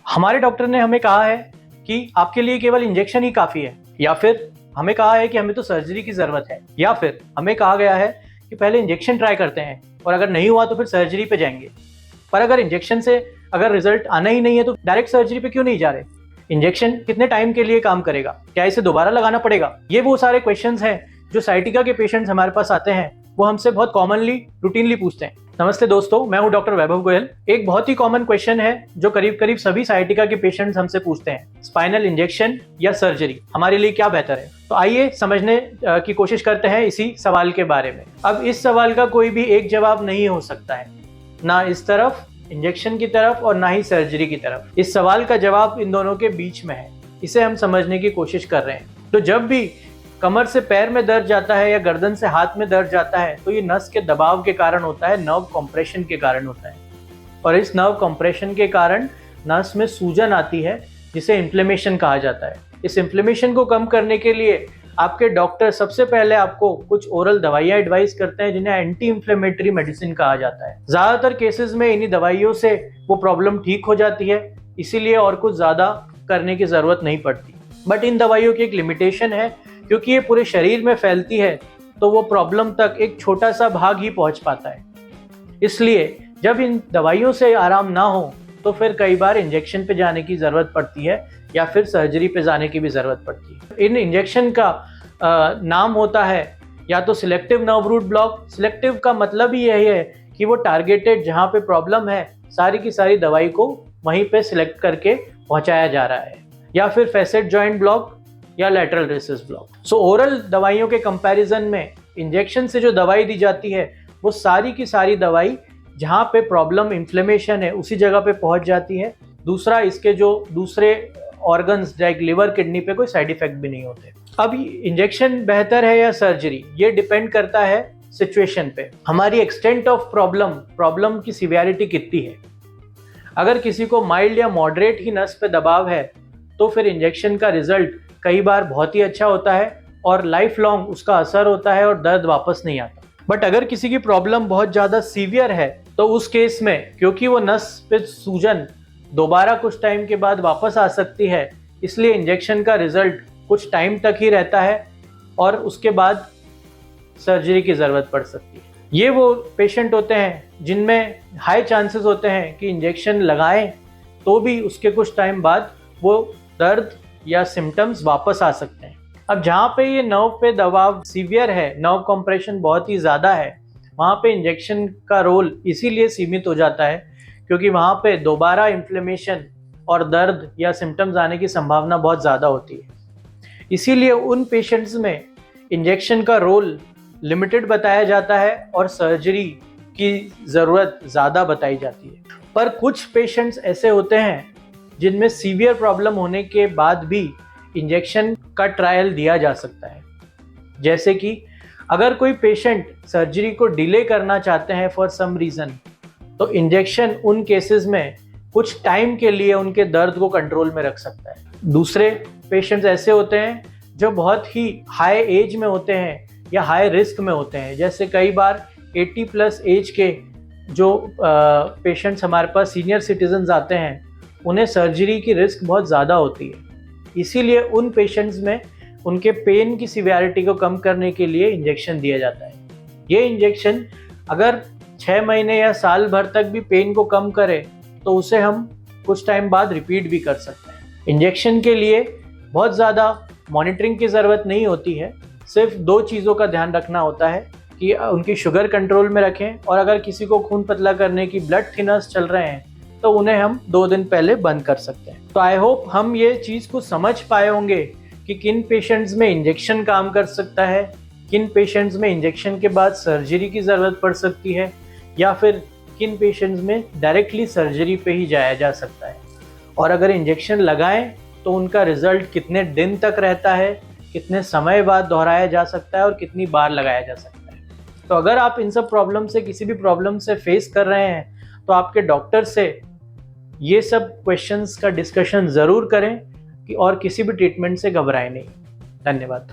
हमारे डॉक्टर ने हमें कहा है कि आपके लिए केवल इंजेक्शन ही काफ़ी है, या फिर हमें कहा है कि हमें तो सर्जरी की ज़रूरत है, या फिर हमें कहा गया है कि पहले इंजेक्शन ट्राई करते हैं और अगर नहीं हुआ तो फिर सर्जरी पे जाएंगे। पर अगर इंजेक्शन से अगर रिजल्ट आना ही नहीं है तो डायरेक्ट सर्जरी पे क्यों नहीं जा रहे? इंजेक्शन कितने टाइम के लिए काम करेगा? क्या इसे दोबारा लगाना पड़ेगा? ये वो सारे क्वेश्चंस हैं जो साइटिका के पेशेंट्स हमारे पास आते हैं, वो हमसे बहुत कॉमनली रूटीनली पूछते हैं। नमस्ते दोस्तों, मैं हूं डॉक्टर वैभव गोयल। एक बहुत ही कॉमन क्वेश्चन है जो करीब करीब सभी साइटिका के पेशेंट्स हमसे पूछते हैं, स्पाइनल इंजेक्शन या सर्जरी, हमारे लिए क्या बेहतर है? तो आइए समझने की कोशिश करते हैं इसी सवाल के बारे में। अब इस सवाल का कोई भी एक जवाब नहीं हो सकता है, ना इस तरफ इंजेक्शन की तरफ और ना ही सर्जरी की तरफ। इस सवाल का जवाब इन दोनों के बीच में है, इसे हम समझने की कोशिश कर रहे हैं। तो जब भी कमर से पैर में दर्द जाता है या गर्दन से हाथ में दर्द जाता है तो ये नस के दबाव के कारण होता है, नर्व कंप्रेशन के कारण होता है। और इस नर्व कंप्रेशन के कारण नस में सूजन आती है जिसे इन्फ्लेमेशन कहा जाता है। इस इन्फ्लेमेशन को कम करने के लिए आपके डॉक्टर सबसे पहले आपको कुछ ओरल दवाइयाँ एडवाइस करते हैं जिन्हें एंटी इन्फ्लेमेटरी मेडिसिन कहा जाता है। ज़्यादातर केसेस में इन्हीं दवाइयों से वो प्रॉब्लम ठीक हो जाती है, इसीलिए और कुछ ज़्यादा करने की ज़रूरत नहीं पड़ती। बट इन दवाइयों की एक लिमिटेशन है, क्योंकि ये पूरे शरीर में फैलती है तो वो प्रॉब्लम तक एक छोटा सा भाग ही पहुंच पाता है। इसलिए जब इन दवाइयों से आराम ना हो तो फिर कई बार इंजेक्शन पे जाने की ज़रूरत पड़ती है या फिर सर्जरी पे जाने की भी ज़रूरत पड़ती है। इन इंजेक्शन का नाम होता है या तो selective nerve root block. Selective का मतलब ही यही है कि वो टारगेटेड, जहाँ पे प्रॉब्लम है सारी की सारी दवाई को वहीं पे सिलेक्ट करके पहुँचाया जा रहा है, या फिर फैसेट जॉइंट ब्लॉक या lateral recess block. So oral दवाइयों के कंपैरिजन में इंजेक्शन से जो दवाई दी जाती है वो सारी की सारी दवाई जहाँ पे प्रॉब्लम इन्फ्लेमेशन है उसी जगह पे पहुँच जाती है। दूसरा, इसके जो दूसरे ऑर्गन्स लाइक लिवर, किडनी पे कोई साइड इफेक्ट भी नहीं होते। अब इंजेक्शन बेहतर है या सर्जरी, ये डिपेंड करता है सिचुएशन पे, हमारी एक्सटेंट ऑफ प्रॉब्लम की सिवियरिटी कितनी है। अगर किसी को माइल्ड या मॉडरेट ही नस पे दबाव है तो फिर इंजेक्शन का रिजल्ट कई बार बहुत ही अच्छा होता है और लाइफ लॉन्ग उसका असर होता है और दर्द वापस नहीं आता। बट अगर किसी की प्रॉब्लम बहुत ज़्यादा सीवियर है तो उस केस में, क्योंकि वो नस पे सूजन दोबारा कुछ टाइम के बाद वापस आ सकती है, इसलिए इंजेक्शन का रिजल्ट कुछ टाइम तक ही रहता है और उसके बाद सर्जरी की ज़रूरत पड़ सकती है। ये वो पेशेंट होते हैं जिनमें हाई चांसेस होते हैं कि इंजेक्शन लगाएं तो भी उसके कुछ टाइम बाद वो दर्द या सिम्टम्स वापस आ सकते हैं। अब जहाँ पे ये नर्व पे दबाव सीवियर है, नर्व कंप्रेशन बहुत ही ज़्यादा है, वहाँ पे इंजेक्शन का रोल इसीलिए सीमित हो जाता है क्योंकि वहाँ पे दोबारा इन्फ्लेमेशन और दर्द या सिम्टम्स आने की संभावना बहुत ज़्यादा होती है। इसीलिए उन पेशेंट्स में इंजेक्शन का रोल लिमिटेड बताया जाता है और सर्जरी की ज़रूरत ज़्यादा बताई जाती है। पर कुछ पेशेंट्स ऐसे होते हैं जिनमें सीवियर प्रॉब्लम होने के बाद भी इंजेक्शन का ट्रायल दिया जा सकता है। जैसे कि अगर कोई पेशेंट सर्जरी को डिले करना चाहते हैं फॉर सम रीज़न, तो इंजेक्शन उन केसेस में कुछ टाइम के लिए उनके दर्द को कंट्रोल में रख सकता है। दूसरे पेशेंट्स ऐसे होते हैं जो बहुत ही हाई एज में होते हैं या हाई रिस्क में होते हैं, जैसे कई बार 80+ एज के जो पेशेंट्स हमारे पास सीनियर सिटीजन्स आते हैं उन्हें सर्जरी की रिस्क बहुत ज़्यादा होती है। इसीलिए उन पेशेंट्स में उनके पेन की सिवियरिटी को कम करने के लिए इंजेक्शन दिया जाता है। ये इंजेक्शन अगर 6 महीने या साल भर तक भी पेन को कम करे तो उसे हम कुछ टाइम बाद रिपीट भी कर सकते हैं। इंजेक्शन के लिए बहुत ज़्यादा मॉनिटरिंग की ज़रूरत नहीं होती है, सिर्फ 2 चीज़ों का ध्यान रखना होता है कि उनकी शुगर कंट्रोल में रखें, और अगर किसी को खून पतला करने की ब्लड थिनर्स चल रहे हैं तो उन्हें हम 2 दिन पहले बंद कर सकते हैं। तो आई होप हम ये चीज़ को समझ पाए होंगे कि किन पेशेंट्स में इंजेक्शन काम कर सकता है, किन पेशेंट्स में इंजेक्शन के बाद सर्जरी की ज़रूरत पड़ सकती है, या फिर किन पेशेंट्स में डायरेक्टली सर्जरी पे ही जाया जा सकता है। और अगर इंजेक्शन लगाएं तो उनका रिजल्ट कितने दिन तक रहता है, कितने समय बाद दोहराया जा सकता है और कितनी बार लगाया जा सकता है। तो अगर आप इन सब प्रॉब्लम से, किसी भी प्रॉब्लम से फेस कर रहे हैं तो आपके डॉक्टर से ये सब क्वेश्चंस का डिस्कशन ज़रूर करें और किसी भी ट्रीटमेंट से घबराएं नहीं। धन्यवाद।